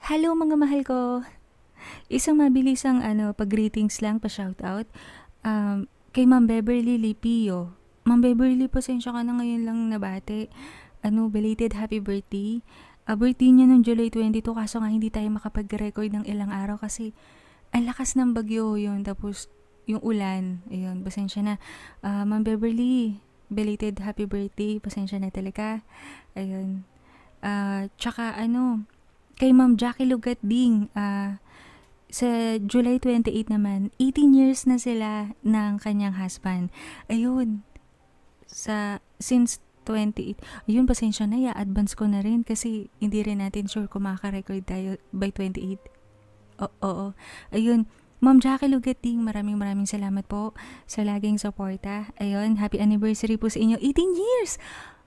Hello mga mahal ko. Isang mabilisang pag-greetings lang, pa-shoutout. Kay Ma'am Beverly Lipio. Ma'am Beverly, pasensya ka na ngayon lang nabate. Belated happy birthday. Birthday niya noong July 22, kaso nga hindi tayo makapag-record ng ilang araw kasi ang lakas ng bagyo yun. Tapos yung ulan, ayun, pasensya na. Ma'am Beverly, belated happy birthday. Pasensya na talaga. Ayun. Tsaka kay Ma'am Jackie Lugat Ding, sa July 28 naman, 18 years na sila ng kanyang husband. Ayun, since 28, ayun, pasensya na, advance ko na rin kasi hindi rin natin sure kung makaka-record tayo by 28. Oo. Ayun, Ma'am Jackie Lugating, maraming salamat po sa laging suporta. Ayun, happy anniversary po sa inyo. 18 years!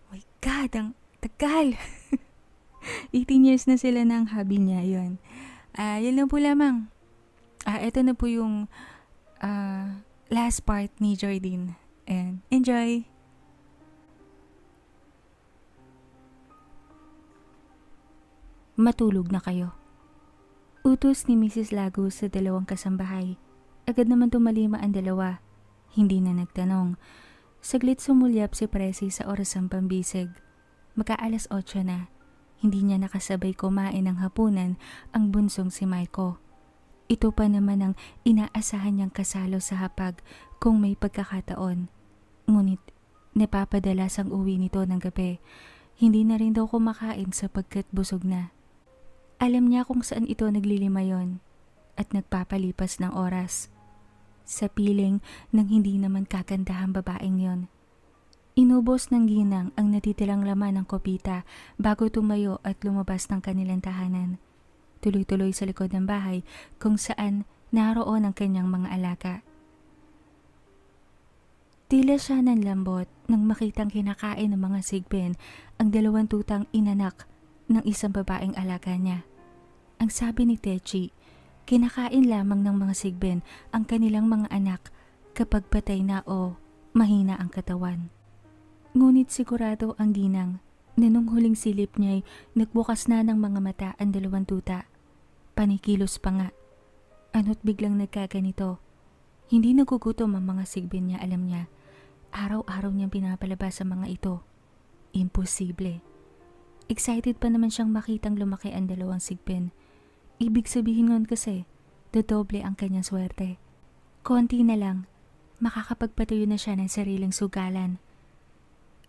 Oh my God, ang tagal! 18 years na sila ng hubby niya, ayun. Yun lang po lamang. Ito na po yung last part ni Jordine. And enjoy! Matulog na kayo. Utos ni Mrs. Lagos sa dalawang kasambahay. Agad naman tumalima ang dalawa. Hindi na nagtanong. Saglit sumulyap si Presi sa orasang pambisig. Magka-alas 8 na. Hindi niya nakasabay kumain ng hapunan ang bunsong si Maiko. Ito pa naman ang inaasahan niyang kasalo sa hapag kung may pagkakataon. Ngunit napapadalas ang uwi nito ng gabi. Hindi na rin daw kumakain sapagkat busog na. Alam niya kung saan ito naglilimayon at nagpapalipas ng oras. Sa piling ng hindi naman kagandahang babaeng yon. Inubos ng ginang ang natitirang laman ng kopita bago tumayo at lumabas ng kanilang tahanan. Tuloy-tuloy sa likod ng bahay kung saan naroon ang kanyang mga alaga. Tila siya ng lambot nang makitang kinakain ng mga sigbin ang dalawang tutang inanak ng isang babaeng alaga niya. Ang sabi ni Techi, kinakain lamang ng mga sigbin ang kanilang mga anak kapag patay na o mahina ang katawan. Ngunit sigurado ang ginang na nung huling silip niya'y nagbukas na ng mga mata ang dalawang tuta. Panikilos pa nga. Ano't biglang nagkaganito. Hindi nagugutom ang mga sigbin niya, alam niya. Araw-araw niyang pinapalabas sa mga ito. Imposible. Excited pa naman siyang makitang lumaki ang dalawang sigbin. Ibig sabihin nun kasi, dodoble ang kanyang swerte. Konti na lang, makakapagpatayo na siya ng sariling sugalan.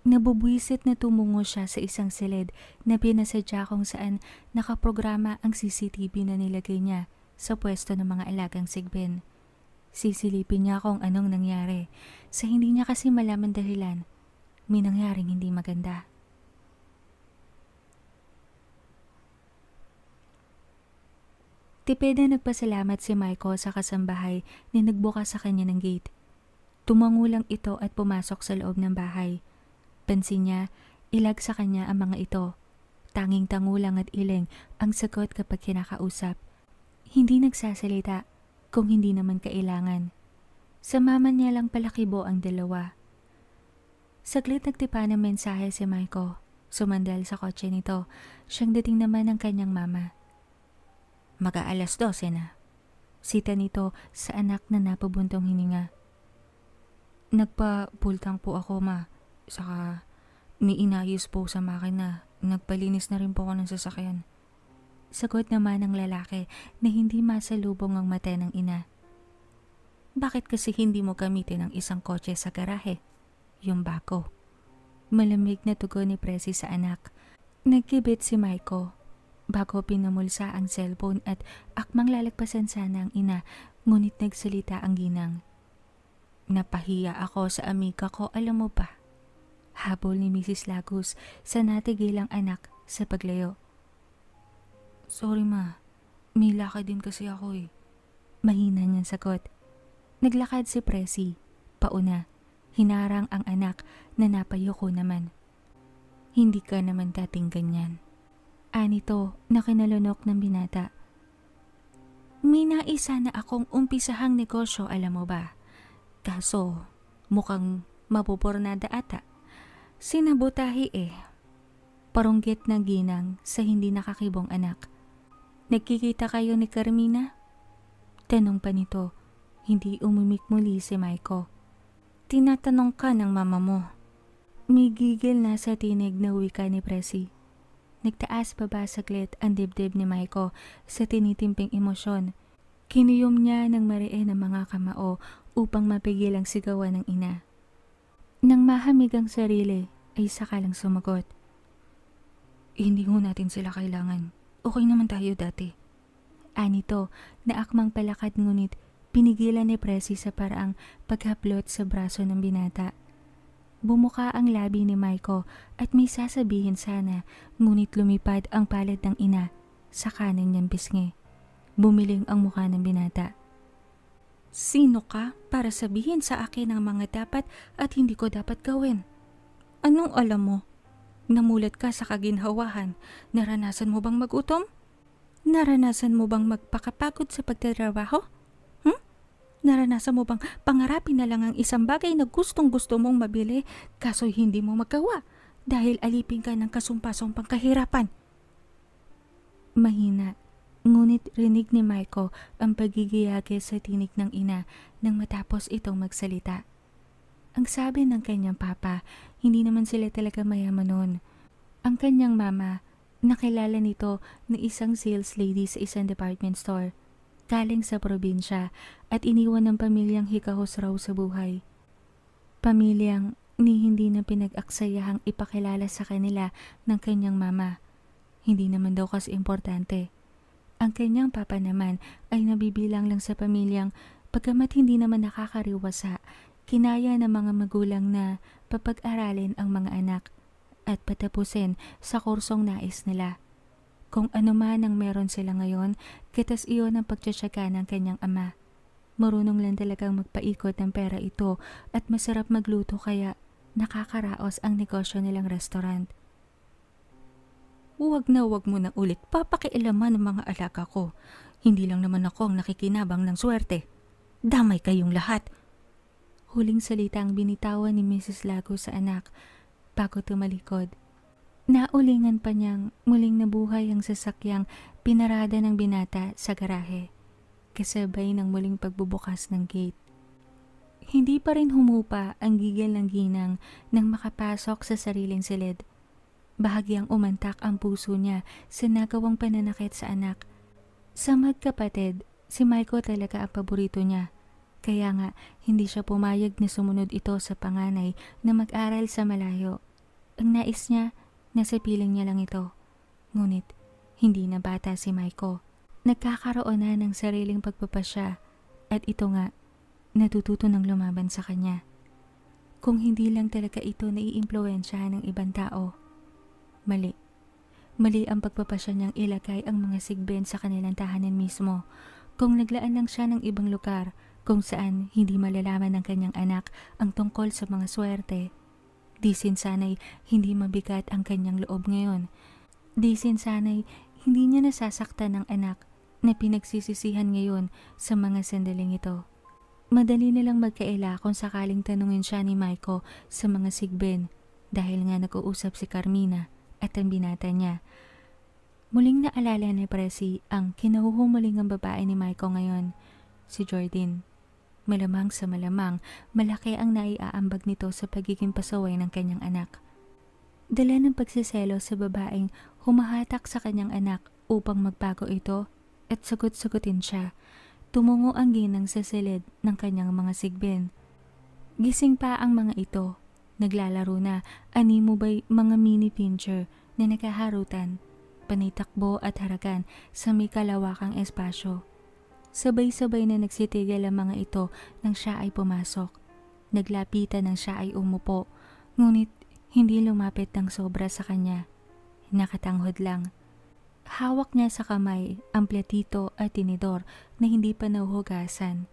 Nabubwisit na tumungo siya sa isang silid na pinasadya kung saan nakaprograma ang CCTV na nilagay niya sa pwesto ng mga alagang sigbin. Sisilipin niya kung anong nangyari sa hindi niya kasi malaman dahilan. May nangyaring hindi maganda. Tipid na nagpasalamat si Maiko sa kasambahay na nagbukas sa kanya ng gate. Tumango lang ito at pumasok sa loob ng bahay. Pansin niya, ilag sa kanya ang mga ito. Tanging tangulang at iling ang sagot kapag kinakausap. Hindi nagsasalita kung hindi naman kailangan. Sa mama niya lang palakibo ang dalawa. Saglit nagtipa ng mensahe si Maiko. Sumandal sa kotse nito. Siyang dating naman ng kanyang mama. Mag-aalas 12 na. Sita nito sa anak na napabuntong hininga. Nagpa-pultang po ako, ma. Saka may inayos po sa makina. Nagpalinis na rin po ako ng sasakyan. Sagot naman ng lalaki na hindi masalubong ang mata ng ina. Bakit kasi hindi mo gamitin ang isang kotse sa garahe? Yung bako. Malamig na tugon ni Presi sa anak. Nagkibit si Maiko. Bago pinamulsa ang cellphone at akmang lalagpasan sana ang ina, ngunit nagsalita ang ginang. Napahiya ako sa amiga ko, alam mo ba? Habol ni Mrs. Lagos sa natigilang anak sa paglayo. Sorry ma, may lakad din kasi ako eh. Mahina niyang sagot. Naglakad si Presi, pauna. Hinarang ang anak na napayoko naman. Hindi ka naman dating ganyan. Anito na kinalunok ng binata. May naisa na akong umpisahang negosyo, alam mo ba? Kaso mukhang mapupornada ata. Sinabotahi eh. Parunggit na ginang sa hindi nakakibong anak. Nagkikita kayo ni Carmina? Tanong pa nito. Hindi umimik muli si Maiko. Tinatanong ka ng mama mo. May gigil na sa tinig na wika ni Presi. Nagtaas baba saglit ang dibdib ni Maiko sa tinitimping emosyon. Kinuyom niya ng mariin ang mga kamao upang mapigil ang sigawan ng ina. Nang mahamig ang sarili ay sakalang sumagot. Hindi ho natin sila kailangan. Okay naman tayo dati. Anito na akmang palakad ngunit pinigilan ni Presi sa paraang paghaplot sa braso ng binata. Bumuka ang labi ni Maiko at may sasabihin sana ngunit lumipad ang palad ng ina sa kanan niyang pisngi. Bumiling ang mukha ng binata. Sino ka para sabihin sa akin ang mga dapat at hindi ko dapat gawin? Anong alam mo? Namulat ka sa kaginhawahan. Naranasan mo bang magutom? Naranasan mo bang magpakapagod sa pagtatrabaho? Naranasan mo bang pangarapin na lang ang isang bagay na gustong-gusto mong mabili kaso hindi mo magawa dahil alipin ka ng kasumpasumpang kahirapan? Mahina, ngunit rinig ni Maiko ang pagigiyagi sa tinig ng ina nang matapos itong magsalita. Ang sabi ng kanyang papa, hindi naman sila talaga mayaman noon. Ang kanyang mama, nakilala nito na isang sales lady sa isang department store. Galing sa probinsya at iniwan ng pamilyang hikahos raw sa buhay. Pamilyang ni hindi na pinag-aksayahang ipakilala sa kanila ng kanyang mama. Hindi naman daw kasi importante. Ang kanyang papa naman ay nabibilang lang sa pamilyang pagkamat hindi naman nakakariwasa, kinaya ng mga magulang na papag-aralin ang mga anak at patapusin sa kursong nais nila. Kung ano man ang meron sila ngayon, kitas iyon ang pagtsatsaga ng kanyang ama. Marunong lang talagang magpaikot ng pera ito at masarap magluto kaya nakakaraos ang negosyo nilang restaurant. Huwag mo na ulit papakialaman ng mga alaga ko. Hindi lang naman ako ang nakikinabang ng swerte. Damay kayong lahat. Huling salita ang binitawan ni Mrs. Lago sa anak bago tumalikod. Naulingan pa niyang muling nabuhay ang sasakyang pinarada ng binata sa garahe, kasabay ng muling pagbubukas ng gate. Hindi pa rin humupa ang gigil ng ginang nang makapasok sa sariling silid. Bahagyang umantak ang puso niya sa nagawang pananakit sa anak. Sa magkapatid, si Maiko talaga ang paborito niya. Kaya nga, hindi siya pumayag na sumunod ito sa panganay na mag-aral sa malayo. Ang nais niya, nasa piling niya lang ito. Ngunit, hindi na bata si Maiko. Nagkakaroon na ng sariling pagpapasya at ito nga, natututo ng lumaban sa kanya. Kung hindi lang talaga ito naiimpluwensyahan ng ibang tao, mali. Mali ang pagpapasya niyang ilagay ang mga sigben sa kanilang tahanan mismo. Kung naglaan lang siya ng ibang lugar kung saan hindi malalaman ng kanyang anak ang tungkol sa mga swerte, di sana'y hindi mabigat ang kanyang loob ngayon. Di sana'y hindi niya nasasaktan ng anak na pinagsisisihan ngayon sa mga sandaling ito. Madali nilang magkaila kung sakaling tanungin siya ni Maiko sa mga sigben dahil nga nag-uusap si Carmina at ang binata niya. Muling naalala ni Presi ang kinahuhumuling ang babae ni Maiko ngayon, si Jordan. Malamang sa malamang, malaki ang naiaambag nito sa pagiging pasaway ng kanyang anak. Dala ng pagsiselo sa babaeng humahatak sa kanyang anak upang magbago ito at sagot-sagutin siya. Tumungo ang ginang sa silid ng kanyang mga sigbin. Gising pa ang mga ito. Naglalaro na, animo ba'y mga mini pincher na naghaharutan, panitakbo at harakan sa may kalawakang espasyo. Sabay-sabay na nagsitigil ang mga ito nang siya ay pumasok. Naglapitan nang siya ay umupo, ngunit hindi lumapit ng sobra sa kanya. Nakatanghod lang. Hawak niya sa kamay ang platito at tinidor na hindi pa nahuhugasan.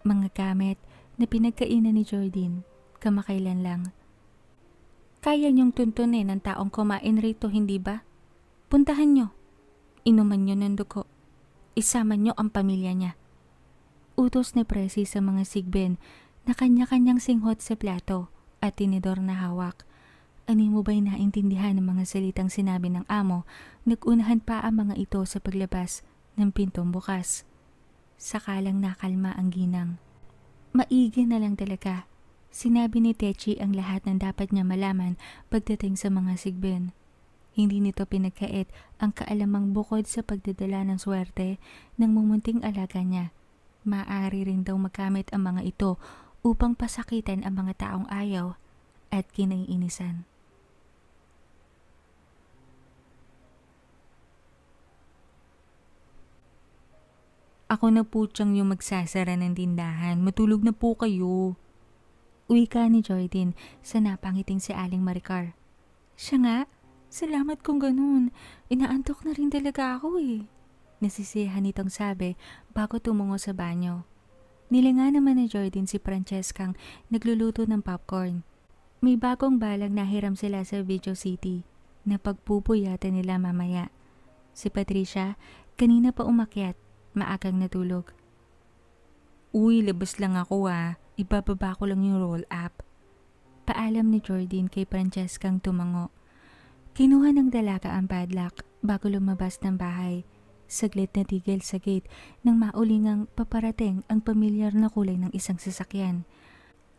Mga gamit na pinagkainan ni Jordan, kamakailan lang. Kaya niyong tuntunin ang taong kumain rito, hindi ba? Puntahan niyo. Inuman niyo ng dugo. Isama niyo ang pamilya niya. Utos ni Presi sa mga sigben na kanya-kanyang singhot sa plato at tinidor na hawak. Animo ba'y naintindihan ng mga salitang sinabi ng amo, nagunahan pa ang mga ito sa paglabas ng pintong bukas. Sakalang nakalma ang ginang. Maigi na lang talaga. Sinabi ni Techi ang lahat ng dapat niya malaman pagdating sa mga sigbin. Hindi nito pinagkait ang kaalamang bukod sa pagdadala ng swerte ng mumunting alaga niya. Maaari rin daw magamit ang mga ito upang pasakitan ang mga taong ayaw at kinaiinisan. Ako na po tiyang yung magsasara ng tindahan. Matulog na po kayo. Wika ni Jordan sa napangiting si Aling Maricar. Siya nga, salamat kung ganun. Inaantok na rin talaga ako eh. Nasisiyahan nitong sabi bago tumungo sa banyo. Nilinga naman ni Jordan si Francescang nagluluto ng popcorn. May bagong balang nahiram sila sa Video City na pagpupuyatan nila mamaya. Si Patricia kanina pa umakyat, maagang natulog. Uy, labas lang ako ibababa ko lang yung roll up. Paalam ni Jordan kay Francescang tumango. Kinuha ng dalaga ang padlock bago lumabas ng bahay. Saglit na tigil sa gate nang maulingang paparating ang pamilyar na kulay ng isang sasakyan.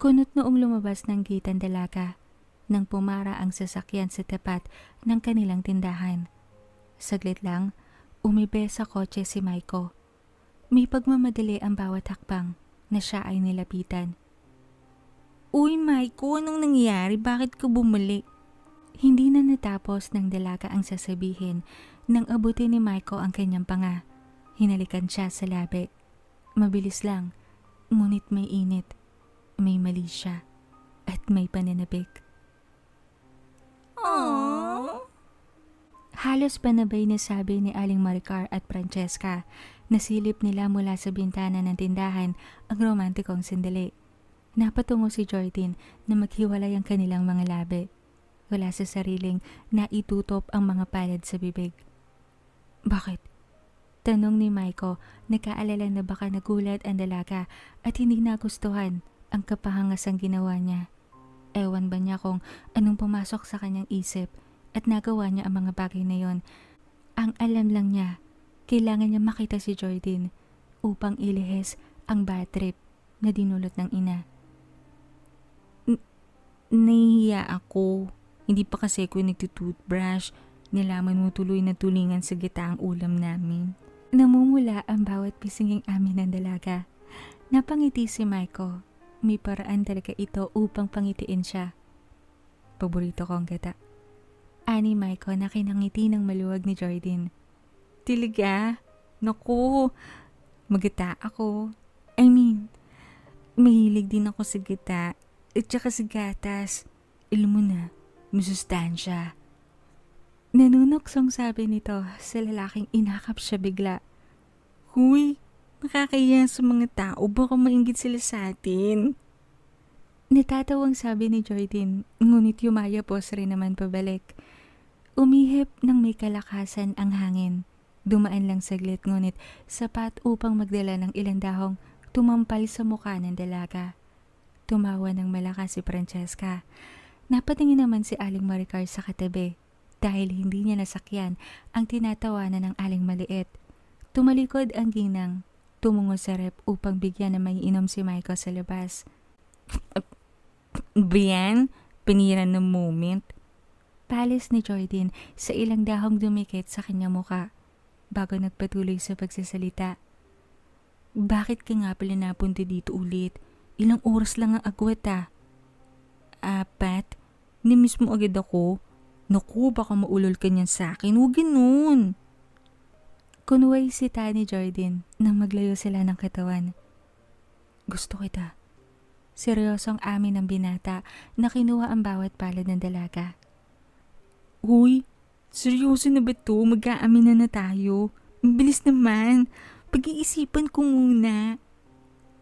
Kunot noong lumabas ng gate ang dalaga nang pumara ang sasakyan sa tapat ng kanilang tindahan. Saglit lang, umibe sa kotse si Maiko. May pagmamadali ang bawat hakbang na siya ay nilapitan. Uy Maiko, anong nangyari? Bakit ka bumalik? Hindi na natapos ng dalaga ang sasabihin nang abutin ni Maiko ang kanyang panga. Hinalikan siya sa labi. Mabilis lang, ngunit may init, may mali siya, at may paninabik. Aww! Halos panabay na sabi ni Aling Maricar at Francesca. Nasilip nila mula sa bintana ng tindahan ang romantikong sandali. Napatungo si Jordan na maghiwalay ang kanilang mga labi. Wala sa sariling naitutop ang mga palad sa bibig. Bakit? Tanong ni Maiko, nakaalala na baka nagulat ang dalaga at hindi nagustuhan ang kapahangasang ginawa niya. Ewan ba niya kung anong pumasok sa kanyang isip at nagawa niya ang mga bagay na yon. Ang alam lang niya, kailangan niya makita si Jordan upang ilihis ang bad trip na dinulot ng ina. Nahihiya ako. Hindi pa kasi ako nagtutoothbrush. Nilaman mo tuloy na tulingan sa gita ang ulam namin. Namumula ang bawat pisinging amin ng dalaga. Napangiti si Maiko. May paraan talaga ito upang pangitiin siya. Paborito ko ang gata. Ani Maiko na kinangiti ng maluwag ni Jordan. Talaga? Naku, magata ako. I mean, mahilig din ako sa gata at saka sa gatas. Alam mo na, masustansya. Nanunoksong sabi nito sa lalaking inakap siya bigla. Huy, nakakahiya sa mga tao, baka mainggit sila sa atin. Natatawang sabi ni Jordan, ngunit yumayapos rin naman pabalik. Umihip ng may kalakasan ang hangin. Dumaan lang saglit ngunit sapat upang magdala ng ilang dahong tumampal sa mukha ng dalaga. Tumawa ng malakas si Francesca. Napatingin naman si Aling Maricar sa katabi dahil hindi niya nasakyan ang tinatawanan ng Aling Maliit. Tumalikod ang ginang, tumungo sa rep upang bigyan na maiinom si Maiko sa labas. Brian, piniran ng moment. Palis ni Jordan sa ilang dahong dumikit sa kanyang muka bago nagpatuloy sa pagsasalita. Bakit ka nga pala napunta dito ulit? Ilang oras lang ang agwat Apat? Nimiss mo agad ako? Naku, baka maulol ka niyan sa akin. Huwag ganun. Kunway si ni Jordan nang maglayo sila ng katawan. Gusto kita. Seryosong amin ng binata na kinuha ang bawat palad ng dalaga. Uy, seryoso na ba to? Mag-aamin na tayo. Bilis naman. Pag-iisipan ko muna.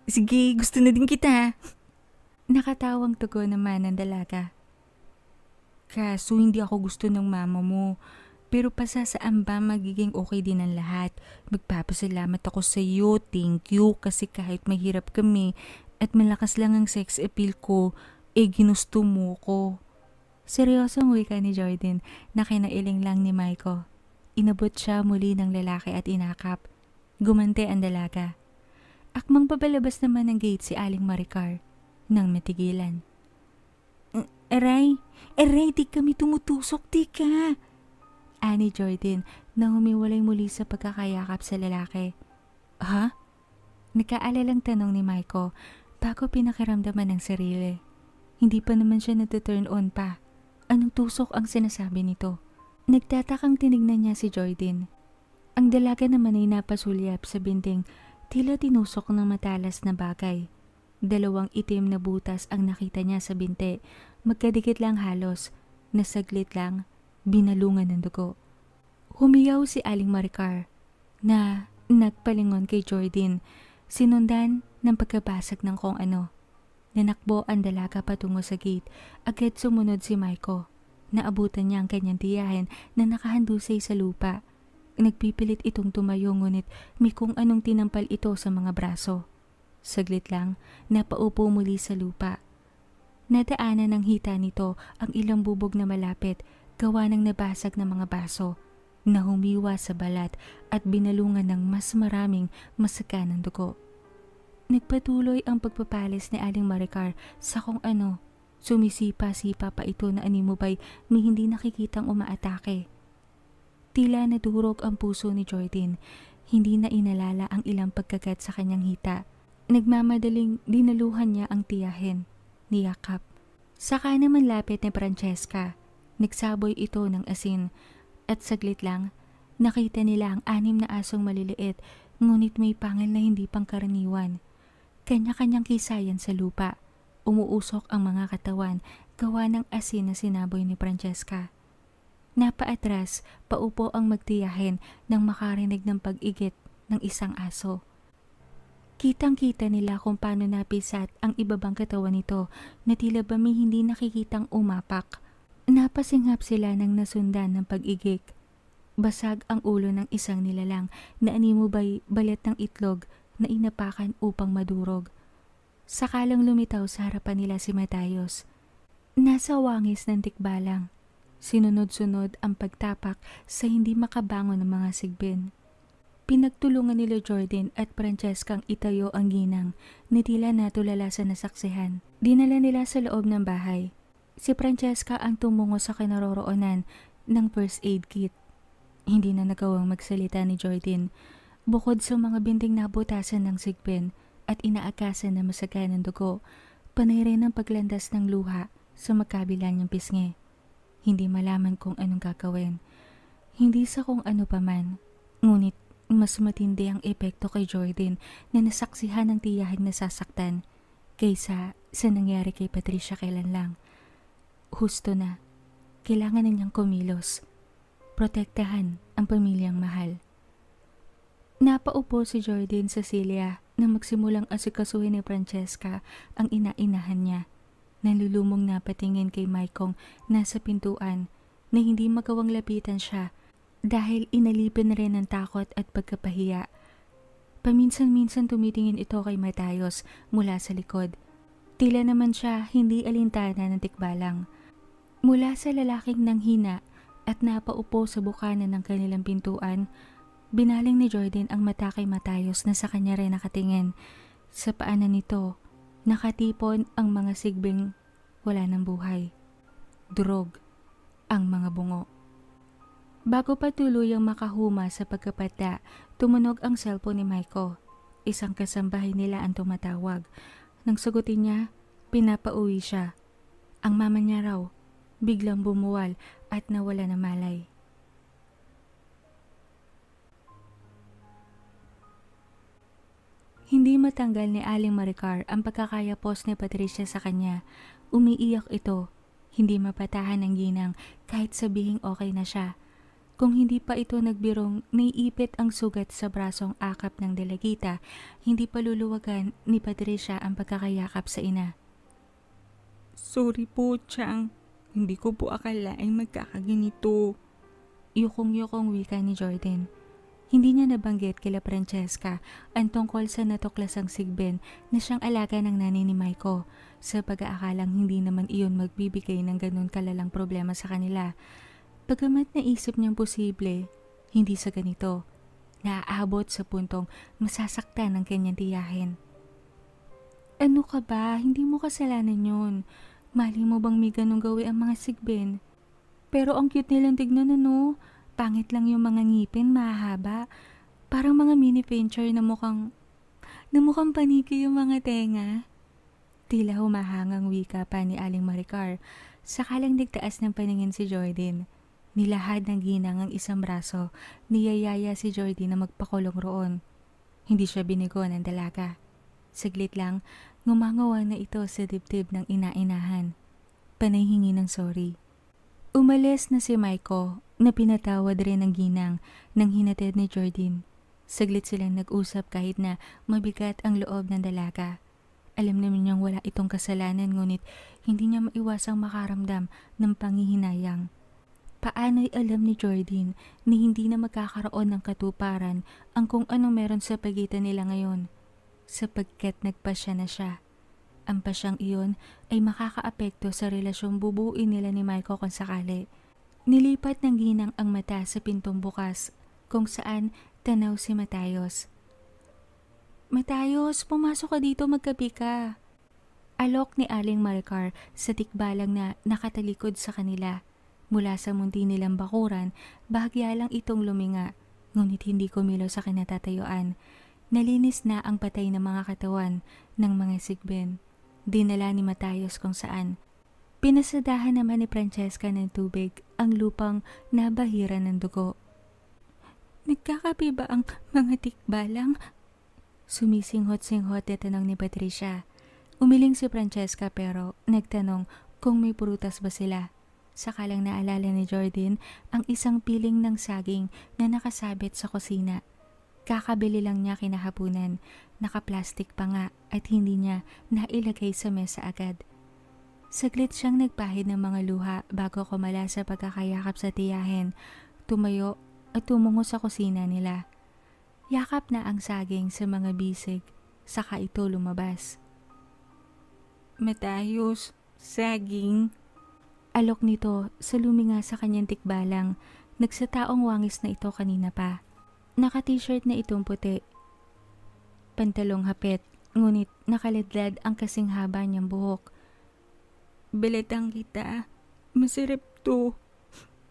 Sige, gusto na din kita. Nakatawang tugon naman ng dalaga. Kaso hindi ako gusto ng mama mo. Pero pasasaan ba magiging okay din ang lahat? Magpapasalamat ako sa iyo. Thank you. Kasi kahit mahirap kami at malakas lang ang sex appeal ko, ginusto mo ko. Seryosong wika ni Jordan na kinailing lang ni Maiko. Inabot siya muli ng lalaki at inakap. Gumante ang dalaga. Akmang pabalabas naman ng gate si Aling Maricar nang matigilan. Aray, di kami tumutusok, di ka! Ani Jordan na humiwalay muli sa pagkakayakap sa lalaki. Ha? Nakaalalang tanong ni Maiko bago pinakiramdaman ng sarili. Hindi pa naman siya nata-turn on pa. Anong tusok ang sinasabi nito? Nagtatakang tinignan niya si Jordan. Ang dalaga naman ay napasulyap sa binting, tila tinusok ng matalas na bagay. 2 itim na butas ang nakita niya sa binte, magkadikit lang halos, na saglit lang, binalungan ng dugo. Humiyaw si Aling Maricar na nagpalingon kay Jordan, sinundan ng pagkabasag ng kung ano. Nanakbo ang dalaga patungo sa gate, agad sumunod si Maiko. Naabutan niya ang kanyang tiyahin na nakahandusay sa lupa. Nagpipilit itong tumayo ngunit may kung anong tinampal ito sa mga braso. Saglit lang, napaupo muli sa lupa. Nadaanan ng hita nito ang ilang bubog na malapit, gawa ng nabasag na mga baso, na humiwa sa balat at binalungan ng mas maraming masakanang dugo. Nagpatuloy ang pagpapalis ni Aling Maricar sa kung ano. Sumisipa-sipa pa ito na animubay may hindi nakikitang umaatake. Tila nadurog ang puso ni Jordan, hindi na inalala ang ilang pagkagat sa kanyang hita. Nagmamadaling dinaluhan niya ang tiyahin, niyakap. Saka naman lapit ni Francesca, nagsaboy ito ng asin at saglit lang, nakita nila ang 6 na asong maliliit ngunit may pangil na hindi pangkaraniwan. Kanya-kanyang kisayan sa lupa, umuusok ang mga katawan gawa ng asin na sinaboy ni Francesca. Napaatras, paupo ang magtiyahin nang makarinig ng pag-igit ng isang aso. Kitang-kita nila kung paano napisat ang ibabang katawan nito na tila ba may hindi nakikitang umapak. Napasinghap sila nang nasundan ng pag-igik. Basag ang ulo ng isang nilalang na animubay balat ng itlog na inapakan upang madurog. Sakalang lumitaw sa harapan nila si Matayos. Nasa wangis ng tikbalang. Sinunod-sunod ang pagtapak sa hindi makabangon ng mga sigbin. Pinagtulungan nila Jordan at Francesca ang itayo ang ginang na tila natulala sa nasaksihan. Dinala nila sa loob ng bahay. Si Francesca ang tumungo sa kinaroroonan ng first aid kit. Hindi na nagawang magsalita ni Jordan. Bukod sa mga binting nabutasan ng sigbin at inaakasan na masagan ng dugo, panay rin ang paglandas ng luha sa magkabila niyang pisngi. Hindi malaman kung anong gagawin. Hindi sa kung ano paman, ngunit mas matindi ang epekto kay Jordan na nasaksihan ng tiyahing nasasaktan kaysa sa nangyari kay Patricia kailan lang. Husto na, kailangan na niyang kumilos. Protektahan ang pamilyang mahal. Napaupo si Jordan sa silya nang magsimulang asikasuhin ni Francesca ang ina-inahan niya. Nalulumong napatingin kay Maikong nasa pintuan na hindi magawang lapitan siya dahil inalipin rin ng takot at pagkapahiya. Paminsan-minsan tumitingin ito kay Matayos mula sa likod. Tila naman siya hindi alintana ng tikbalang. Mula sa lalaking nanghina at napaupo sa bukana ng kanilang pintuan, binaling ni Jordan ang mata kay Matayos na sa kanya rin nakatingin. Sa paanan nito, nakatipon ang mga sigbing wala ng buhay. Durog ang mga bungo. Bago pa tuluyang makahuma sa pagkapata, tumunog ang cellphone ni Maiko. Isang kasambahay nila ang tumatawag. Nang sagutin niya, pinapauwi siya. Ang mama niya raw, biglang bumuwal at nawala na malay. Hindi matanggal ni Aling Maricar ang pagkakayapos ni Patricia sa kanya. Umiiyak ito. Hindi mapatahan ng ginang kahit sabihing okay na siya. Kung hindi pa ito nagbirong naiipit ang sugat sa brasong akap ng dalagita, hindi pa luluwagan ni Patricia ang pagkakayakap sa ina. Sorry po, Chang. Hindi ko po akalaing magkakaganito. Yukong-yukong wika ni Jordan. Hindi niya nabanggit kila Francesca ang tungkol sa natuklasang sigbin na siyang alaga ng nanay ni Maiko sa pag-aakalang hindi naman iyon magbibigay ng ganun kalalang problema sa kanila. Bagamat naisip niyang posible, hindi sa ganito. naaabot sa puntong masasaktan ng kanyang tiyahin. Ano ka ba? Hindi mo kasalanan yun. Mali mo bang may ganong gawi ang mga sigbin? Pero ang cute nilang tignan ano. Pangit lang yung mga ngipin, mahaba. Parang mga mini pincher na mukhang paniki yung mga tenga. Tila humahangang wika pa ni Aling Maricar. Sakalang nagtaas ng paningin si Jordan. Nilahad ng ginang ang isang braso, niyayaya si Jordan na magpakulong roon. Hindi siya binigo ng dalaga. Saglit lang, ngumangawa na ito sa dibdib ng ina-inahan. Panay hingi ng sorry. Umalis na si Maiko na pinatawad rin ng ginang nang hinatid ni Jordan. Saglit silang nag-usap kahit na mabigat ang loob ng dalaga. Alam naman niyang wala itong kasalanan ngunit hindi niya maiwasang makaramdam ng panghihinayang. Paano'y alam ni Jordan na hindi na magkakaroon ng katuparan ang kung anong meron sa pagitan nila ngayon sapagkat nagpasya na siya. Ang pasyang iyon ay makakaapekto sa relasyong bubuuin nila ni Maiko kung sakali. Nilipat ng ginang ang mata sa pintong bukas kung saan tanaw si Matayos. Matayos, pumasok ka dito, magkape ka. Alok ni Aling Maricar sa tikbalang na nakatalikod sa kanila. Mula sa munti nilang bakuran, bahagya lang itong luminga, ngunit hindi kumilaw sa kinatatayuan. Nalinis na ang patay na mga katawan ng mga sigbin. Dinala ni Matayos kung saan. Pinasadahan naman ni Francesca ng tubig ang lupang nabahiran ng dugo. Nagkakape ba ang mga tikbalang? Sumisinghot-singhot na tanong ni Patricia. Umiling si Francesca pero nagtanong kung may prutas ba sila. Sakalang naalala ni Jordan ang isang piling ng saging na nakasabit sa kusina. Kakabili lang niya kinahapunan, nakaplastik pa nga at hindi niya nailagay sa mesa agad. Saglit siyang nagpahid ng mga luha bago kumala sa pagkakayakap sa tiyahin, tumayo at tumungo sa kusina nila. Yakap na ang saging sa mga bisig, saka ito lumabas. Matayos, saging. Alok nito sa luminga sa kanyang tikbalang, nagsataong wangis na ito kanina pa. Naka-t-shirt na itong puti. Pantalong hapet, ngunit nakaladlad ang kasing haba niyang buhok. Balatang kita, masarap to.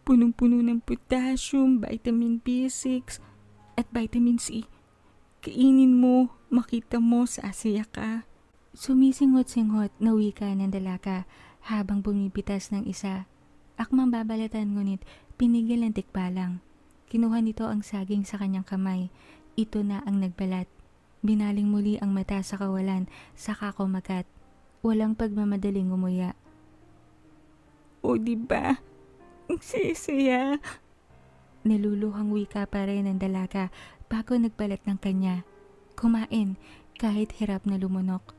Punong-puno ng potassium, vitamin B6, at vitamin C. Kainin mo, makita mo, sasaya ka. Sumisinghot-singhot na wika ng dalaga habang bumibitas ng isa. Akmang babalatan ngunit pinigil ang tikbalang. Kinuha nito ang saging sa kanyang kamay. Ito na ang nagbalat. Binaling muli ang mata sa kawalan, saka kumagat. Walang pagmamadaling umuya. O diba? Ang sisaya. Naluluhang wika pa rin ng dalaga bago nagbalat ng kanya. Kumain kahit hirap na lumunok.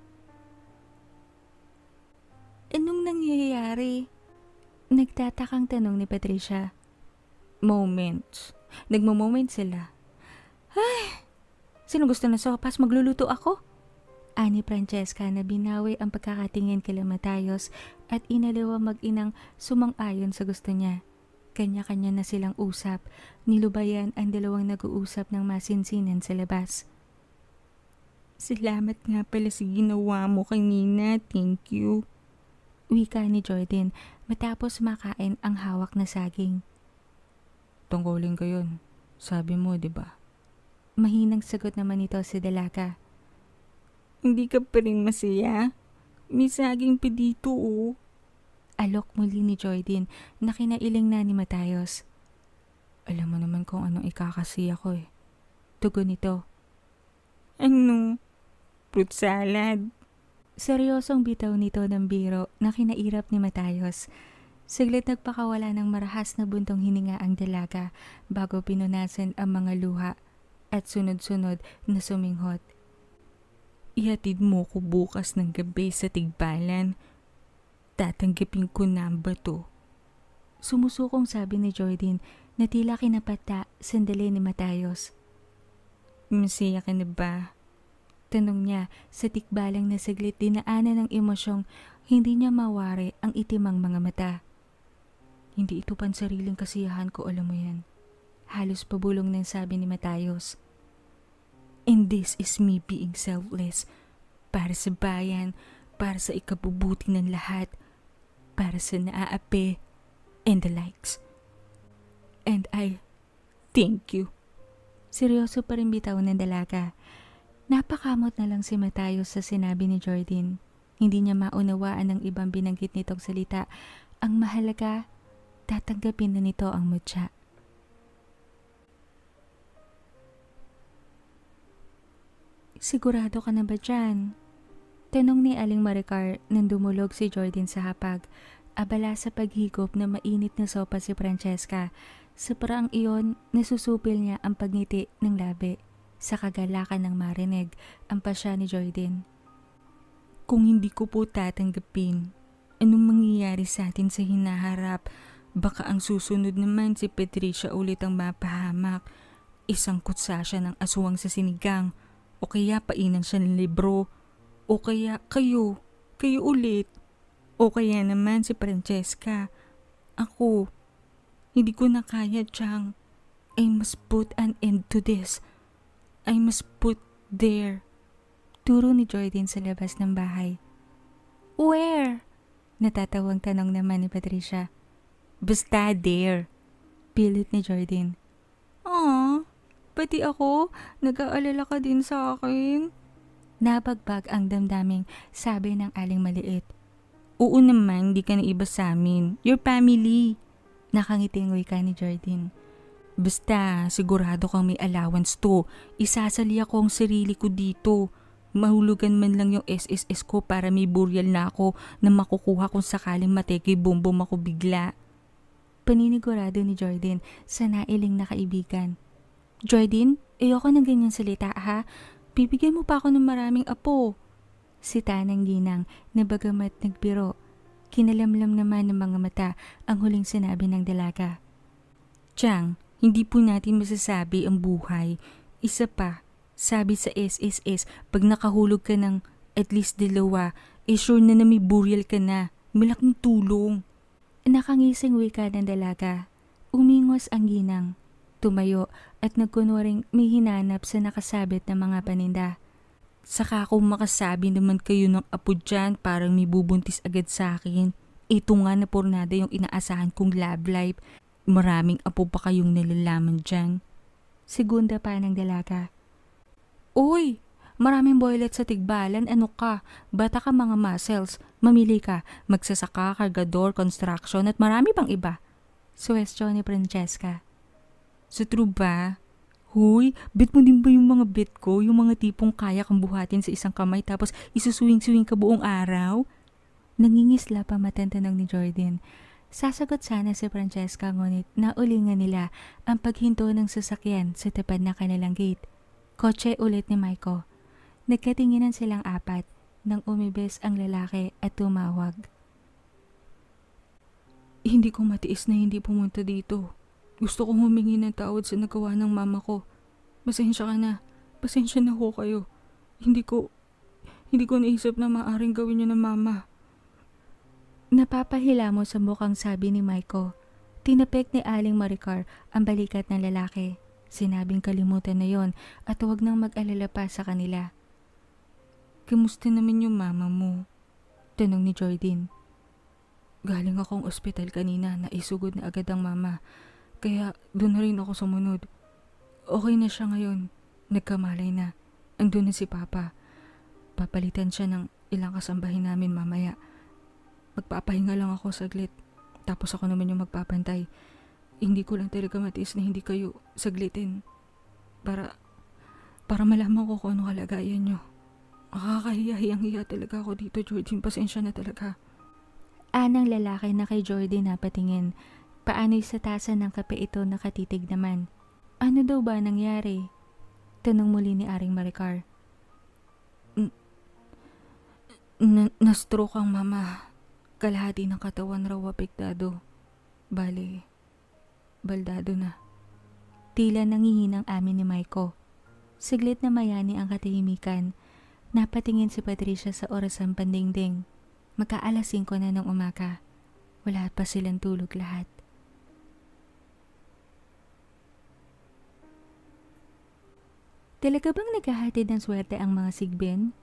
Anong nangyayari? Nagtatakang tanong ni Patricia. Moments. Nagmo-moment sila. Ay! Sino gusto ng sopas? Magluluto ako? Ani Francesca na binawi ang pagkakatingin kay Matayos at inaliwa mag-inang sumang-ayon sa gusto niya. Kanya-kanya na silang usap, nilubayan ang dalawang nag-uusap ng masinsinan sa labas. Salamat nga pala sa ginawa mo kanina, thank you. Wika ni Jordan matapos makain ang hawak na saging. Tungkulin ko yun, sabi mo, di ba? Mahinang sagot naman ito si dalaga. Hindi ka pa rin masaya? May saging pa dito oh. Alok muli ni Jordan na kinailing na ni Matayos. Alam mo naman kung anong ikakasiya ko eh. Tugon nito. Ano? Fruit salad. Seryosong bitaw nito ng biro na kinairap ni Matayos. Saglit nagpakawala ng marahas na buntong hininga ang dalaga bago pinunasan ang mga luha at sunod-sunod na suminghot. Ihatid mo ko bukas ng gabi sa Tigbalan. Tatanggapin ko na ba to? Sumusukong sabi ni Jordan na tila kinapata sandali ni Matayos. Masaya ka na ba? Tanong niya sa tikbalang na saglit dinaanan ng emosyong hindi niya mawari ang itimang mga mata. Hindi ito pansariling kasiyahan ko, alam mo yan. Halos pabulong ng sabi ni Matayos. And this is me being selfless. Para sa bayan, para sa ikabubuti ng lahat, para sa naaapi, and the likes. And I thank you. Seryoso pa rin bitaw ng dalaga. Napakamot na lang si Matayos sa sinabi ni Jordan. Hindi niya maunawaan ang ibang binanggit nitong salita. Ang mahalaga, tatanggapin na nito ang mutya. Sigurado ka na ba dyan? Tanong ni Aling Maricar nang dumulog si Jordan sa hapag. Abala sa paghigop na mainit na sopa si Francesca. Sa paraang iyon, nasusupil niya ang pagngiti ng labi. Sa kagalakan ng marinig, ang pasya ni Jordan. Kung hindi ko po tatanggapin, anong mangyayari sa atin sa hinaharap? Baka ang susunod naman si Patricia ulit ang mapahamak. Isang kutsa siya ng aswang sa sinigang, o kaya painan siya ng libro, o kaya kayo ulit, o kaya naman si Francesca. Ako, hindi ko na kaya, Chang. I must put an end to this. I must put there. Turo ni Jordan sa labas ng bahay. Where? Natatawang tanong naman ni Patricia. Basta there. Pilit ni Jordan. Pati ako, nag-aalala ka din sa akin. Nabagbag ang damdaming sabi ng Aling Maliit. Oo naman, di ka na iba sa amin. Your family. Nakangiting wika ni Jordan. Basta, sigurado kang may allowance to. Isasali ako ang sarili ko dito. Mahulugan man lang yung SSS ko para may burial na ako na makukuha kung sakaling mateke bumbom ako bigla. Paninigurado ni Jordan sa nailing na kaibigan. Jordan, ayoko ng ganyan salita ha. Bibigyan mo pa ako ng maraming apo. Sita ng ginang na bagamat nagbiro. Kinalamlam naman ng mga mata ang huling sinabi ng dalaga. Chang, hindi po natin masasabi ang buhay. Isa pa, sabi sa SSS, pag nakahulog ka ng at least 2, sure na may burial ka na. Malaking tulong. Nakangising wika ng dalaga. Umingos ang ginang. Tumayo at nagkunwaring may hinanap sa nakasabit na mga paninda. Saka kung makasabi naman kayo ng apo dyan, parang may bubuntis agad sa akin. Ito nga na pornada yung inaasahan kong love life. Maraming apo pa kayong nalalaman dyan. Segunda pa ng dalaga. Uy! Maraming boylet sa Tigbalan, ano ka? Bata ka mga muscles. Mamili ka, magsasaka, kargador, construction at marami pang iba. Suwestyon ni Francesca. Sa true ba? Huy, bet mo din ba yung mga bet ko? Yung mga tipong kaya kang buhatin sa isang kamay tapos isusuwing-suwing ka buong araw? Nangingisla pa matantanong ni Jordan. Sasagot sana si Francesca ngunit naulingan nila ang paghinto ng sasakyan sa tapat na kanilang gate. Kotse ulit ni Maiko. Nagkatinginan silang apat nang umibes ang lalaki at tumawag. Hindi ko matiis na hindi pumunta dito. Gusto kong humingi ng tawad sa nagawa ng mama ko. Pasensya ka na. Pasensya na ho kayo. Hindi ko naisip na maaaring gawin niyo ng mama. Napapahila mo sa mukhang sabi ni Maiko. Tinapik ni Aling Maricar ang balikat ng lalaki. Sinabing kalimutan na yon at huwag nang mag-alala pa sa kanila. Kamusta naman yung mama mo? Tanong ni Jordan. Galing akong ospital kanina na isugod na agad ang mama. Kaya doon na rin ako sumunod. Okay na siya ngayon. Nagkamalay na. Andun na si Papa. Papalitan siya ng ilang kasambahin namin mamaya. Magpapahinga lang ako saglit. Tapos ako naman yung magpapantay. Hindi ko lang talaga matiis na hindi kayo saglitin. Para malaman ko kung ano kalagayan nyo. Nakakahiyahiyang-hiya talaga ako dito, Jordan. Pasensya na talaga. Anang lalaki na kay Jordan napatingin. Paano'y sa tasa ng kape ito nakatitig naman. Ano daw ba nangyari? Tanong muli ni Aring Maricar. Na-stroke ang mama. Kalahati ng katawan raw apektado. Bale, baldado na. Tila nangihinang amin ni Maiko. Siglit na mayani ang katahimikan. Napatingin si Patricia sa orasang pandingding. Magka-alas 5 na ng umaga. Wala pa silang tulog lahat. Talaga bang naghahatid ng swerte ang mga sigbin?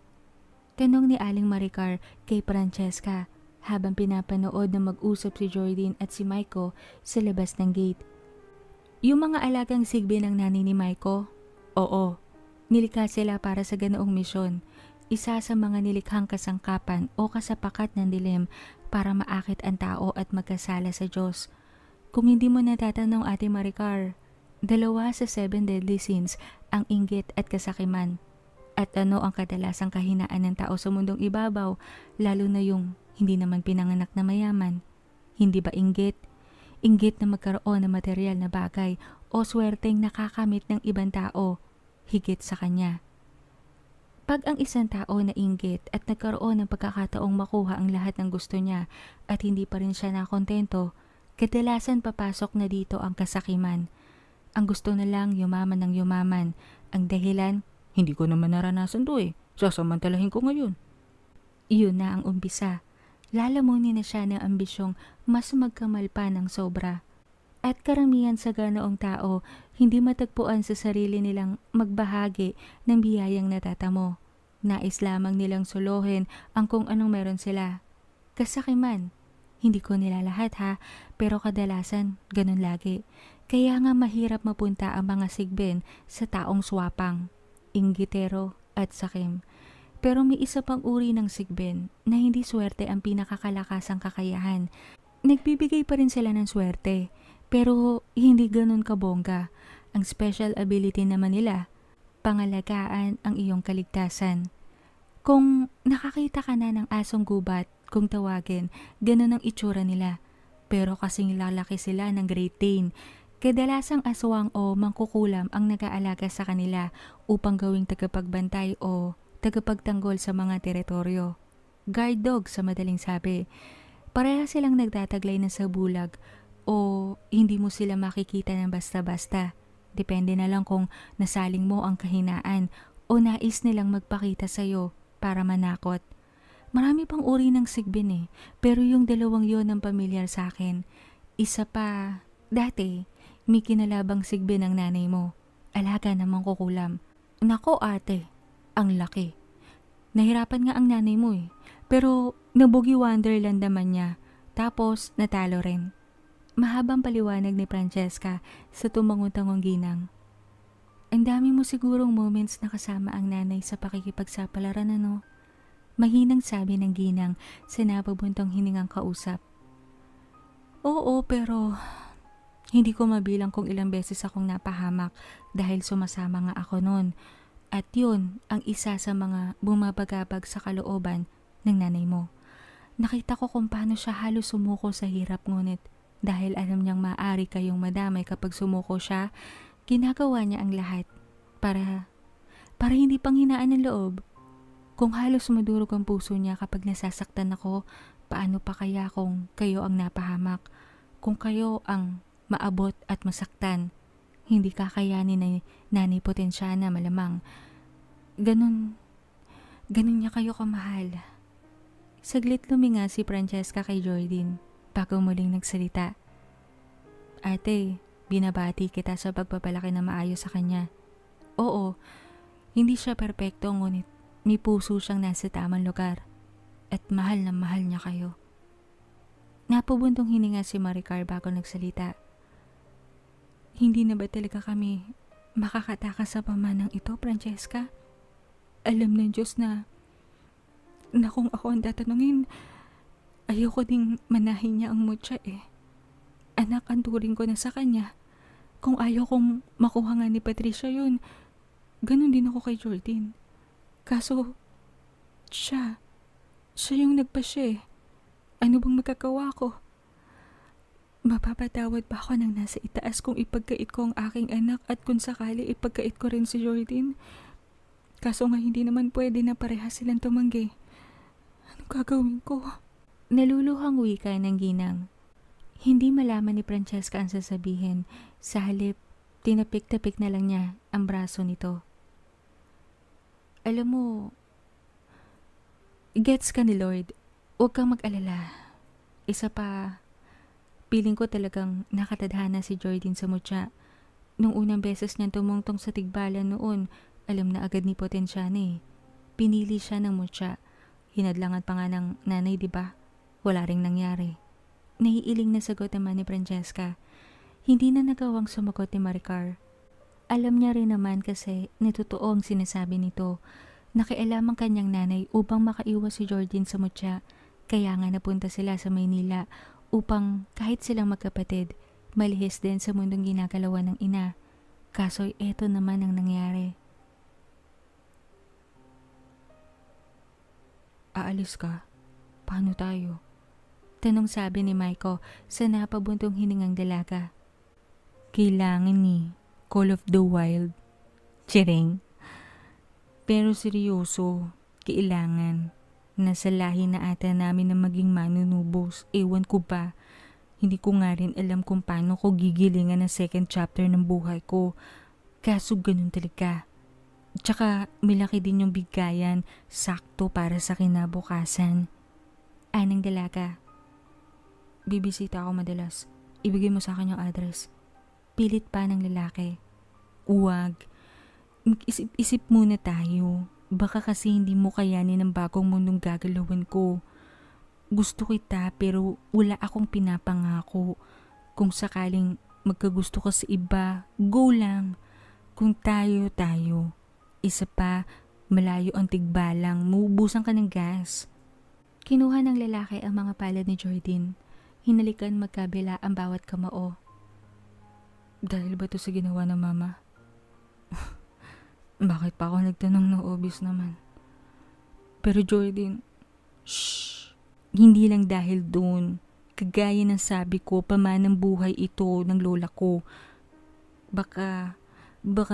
Tanong ni Aling Maricar kay Francesca habang pinapanood na mag-usap si Jordan at si Maiko sa labas ng gate. Yung mga alagang sigbin ng nanay ni Maiko? Oo. Nilikha sila para sa ganoong misyon. Isa sa mga nilikhang kasangkapan o kasapakat ng dilim para maakit ang tao at magkasala sa Diyos. Kung hindi mo natatanong, Ate Maricar, 2 sa 7 deadly sins ang inggit at kasakiman. At ano ang kadalasang kahinaan ng tao sa mundong ibabaw, lalo na yung hindi naman pinanganak na mayaman? Hindi ba inggit? Inggit na magkaroon ng material na bagay o swerteng nakakamit ng ibang tao, higit sa kanya. Pag ang isang tao na inggit at nagkaroon ng pagkakataong makuha ang lahat ng gusto niya at hindi pa rin siya nakontento, kadalasan papasok na dito ang kasakiman. Ang gusto na lang yumaman ng yumaman. Ang dahilan, hindi ko naman naranasan to sasamantalahin ko ngayon. Iyon na ang umpisa. Lalamunin na siya ng ambisyong mas magkamal pa ng sobra. At karamihan sa ganoong tao, hindi matagpuan sa sarili nilang magbahagi ng biyayang natatamo. Nais lamang nilang suluhin ang kung anong meron sila. Kasakiman. Hindi ko nilalahat pero kadalasan ganun lagi. Kaya nga mahirap mapunta ang mga sigbin sa taong swapang, inggitero at sakim. Pero may isa pang uri ng sigbin na hindi swerte ang pinakakalakasang kakayahan. Nagbibigay pa rin sila ng swerte, pero hindi ganun kabongga. Ang special ability naman nila, pangalagaan ang iyong kaligtasan. Kung nakakita ka na ng asong gubat, kung tawagin, ganun ang itsura nila. Pero kasing lalaki sila ng Great Dane, kadalasang aswang o mangkukulam ang nag-aalaga sa kanila upang gawing tagapagbantay o tagapagtanggol sa mga teritoryo. Guard dog sa madaling sabi. Pareha silang nagtataglay na sa bulag o hindi mo sila makikita ng basta-basta. Depende na lang kung nasaling mo ang kahinaan o nais nilang magpakita sa'yo para manakot. Marami pang uri ng sigbin pero yung dalawang yon ang pamilyar sa akin. Isa pa, dati, may kinalabang sigbin ng nanay mo. Alaga namang kukulam. Nako ate, ang laki. Nahirapan nga ang nanay mo pero nabugi wonderland naman niya. Tapos natalo rin. Mahabang paliwanag ni Francesca sa tumangon-tangong ginang. Ang dami mo sigurong moments na kasama ang nanay sa pakikipagsapalaran ano? Mahinang sabi ng ginang sa napabuntong hiningang kausap. Oo, pero hindi ko mabilang kung ilang beses akong napahamak dahil sumasama nga ako noon. At yun ang isa sa mga bumabagabag sa kalooban ng nanay mo. Nakita ko kung paano siya halos sumuko sa hirap, ngunit dahil alam niyang maaari kayong madamay kapag sumuko siya, ginagawa niya ang lahat para hindi panghinaan ng loob. Kung halos madurog ang puso niya kapag nasasaktan ako, paano pa kaya kung kayo ang napahamak? Kung kayo ang maabot at masaktan, hindi kakayanin na nanay Potensyana malamang. Ganun niya kayo kamahal. Saglit luminga si Francesca kay Jordan bago muling nagsalita. Ate, binabati kita sa pagpapalaki na maayos sa kanya. Oo, hindi siya perpekto, ngunit may puso siyang nasa tamang lugar at mahal na mahal niya kayo. Napubuntong hininga si Maricar bago nagsalita. Hindi na ba talaga kami makakatakas sa pamanang ito, Francesca? Alam ng Diyos na kung ako ang tatanungin, ayoko ding manahin niya ang mutya Anak ang turing ko na sa kanya. Kung ayaw kong makuha nga ni Patricia yun, ganun din ako kay Jordan. Kaso, siya yung nagpasya Ano bang magagawa ko? Mapapatawad ba ako ng nasa itaas kung ipagkait ko ang aking anak at kung sakali ipagkait ko rin si Jordan? Kaso nga hindi naman pwede na parehas silang tumanggi. Anong gagawin ko? Naluluhang wika ng ginang. Hindi malaman ni Francesca ang sasabihin. Sa halip, tinapik-tapik na lang niya ang braso nito. Alam mo, gets ka ni Lord. Huwag kang mag-alala. Isa pa, piling ko talagang nakatadhana si Jordan sa mutya. Nung unang beses niyang tumungtong sa tigbalan noon, Alam na agad ni Potensyana eh. Pinili siya ng mutya. Hinadlangan pa nga ng nanay, di ba? Wala ring nangyari. Naiiling na sagot naman ni Francesca. Hindi na nagawang sumagot ni Maricar. Alam niya rin naman kasi natotoo ang sinasabi nito. Nakialam ang kanyang nanay upang makaiwas si Jordan sa mutya. Kaya nga napunta sila sa Maynila upang kahit silang magkapatid, malihis din sa mundong ginagalawan ng ina. Kaso'y eto naman ang nangyari. Aalis ka? Paano tayo? Tanong sabi ni Maiko sa napabuntong hiningang dalaga. Kailangan ni Call of the Wild. Tsering. Pero seryoso, kailangan. Nasa lahi na ata namin na maging manunubos. Ewan ko ba. Hindi ko nga rin alam kung paano ko gigilingan ang second chapter ng buhay ko. Kaso ganun talaga. Tsaka malaki din yung bigayan, sakto para sa kinabukasan. Anong dalaga? Bibisita ako madalas. Ibigay mo sa akin yung address. Pilit pa ng lalaki. Huwag. Mag-isip-isip muna tayo. Baka kasi hindi mo kayanin ang bagong mundong gagalawan ko. Gusto kita pero wala akong pinapangako. Kung sakaling magkagusto ka sa iba, go lang. Kung tayo. Isa pa, malayo ang tigbalang, maubusan ka ng gas. Kinuha ng lalaki ang mga palad ni Jordan. Hinalikan magkabila ang bawat kamao. Dahil ba to sa ginawa ng mama? Bakit pa ako nagtanong ng obvious naman? Pero Jordan, shh, hindi lang dahil doon. Kagaya ng sabi ko, pamanang buhay ito ng lola ko. Baka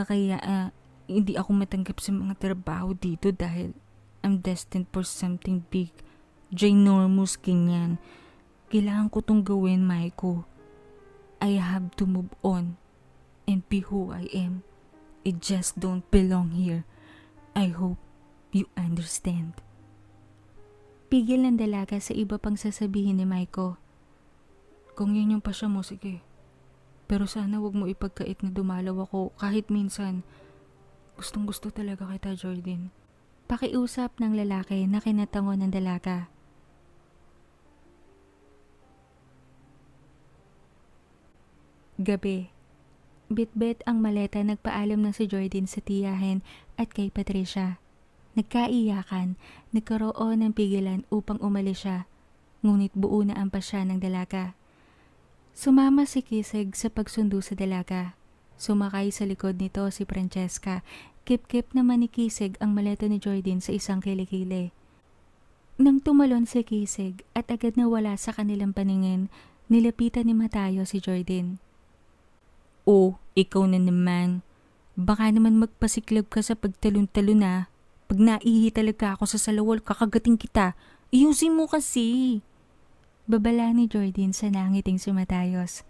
kaya hindi ako matanggap sa mga trabaho dito dahil I'm destined for something big. Ginormous ganyan. Kailangan ko tong gawin, Maiko. I have to move on and be who I am. I just don't belong here. I hope you understand. Pigil ng dalaga sa iba pang sasabihin ni Maiko. Kung yun yung pasya mo, sige. Pero sana wag mo ipagkait na dumalaw ako kahit minsan. Gustong gusto talaga kita, Jordan. Pakiusap ng lalaki na kinatango ng dalaga. Gabi. Bitbit ang maleta, nagpaalam na si Jordan sa tiyahin at kay Patricia. Nagkaiyakan, nagkaroon ng pigilan upang umalis siya, ngunit buo na ang pasya ng dalaga. Sumama si Kisig sa pagsundo sa dalaga. Sumakay sa likod nito si Francesca. Kip-kip naman ni Kisig ang maleta ni Jordan sa isang kilikili. Nang tumalon si Kisig at agad nawala sa kanilang paningin, nilapitan ni Matayo si Jordan. Oh, ikaw na naman. Baka naman magpasiklab ka sa pagtalon-talon na. Pag naihi talaga ako sa salawal, kakagating kita. Iyusin mo kasi. Babala ni Jordan sa nangiting si Matayos.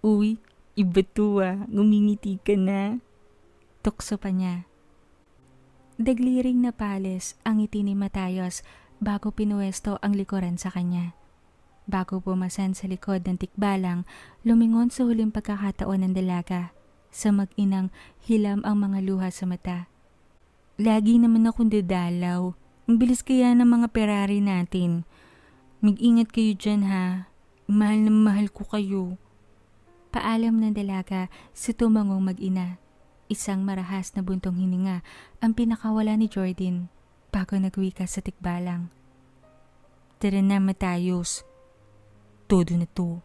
Uy, iba to ngumingiti ka na. Tukso pa niya. Dagliring na palis ang ngiti ni Matayos bago pinuwesto ang likuran sa kanya. Bago pumasan sa likod ng tikbalang, lumingon sa huling pagkakataon ng dalaga. Sa mag-inang hilam ang mga luha sa mata. Lagi naman akong dadalaw. Ang bilis kaya ng mga Ferrari natin. Mag-ingat kayo dyan ha. Mahal na mahal ko kayo. Paalam ng dalaga sa tumangong mag-ina. Isang marahas na buntong hininga ang pinakawala ni Jordan bago nagwika sa tikbalang. Tara na, Matayos. Todo na to.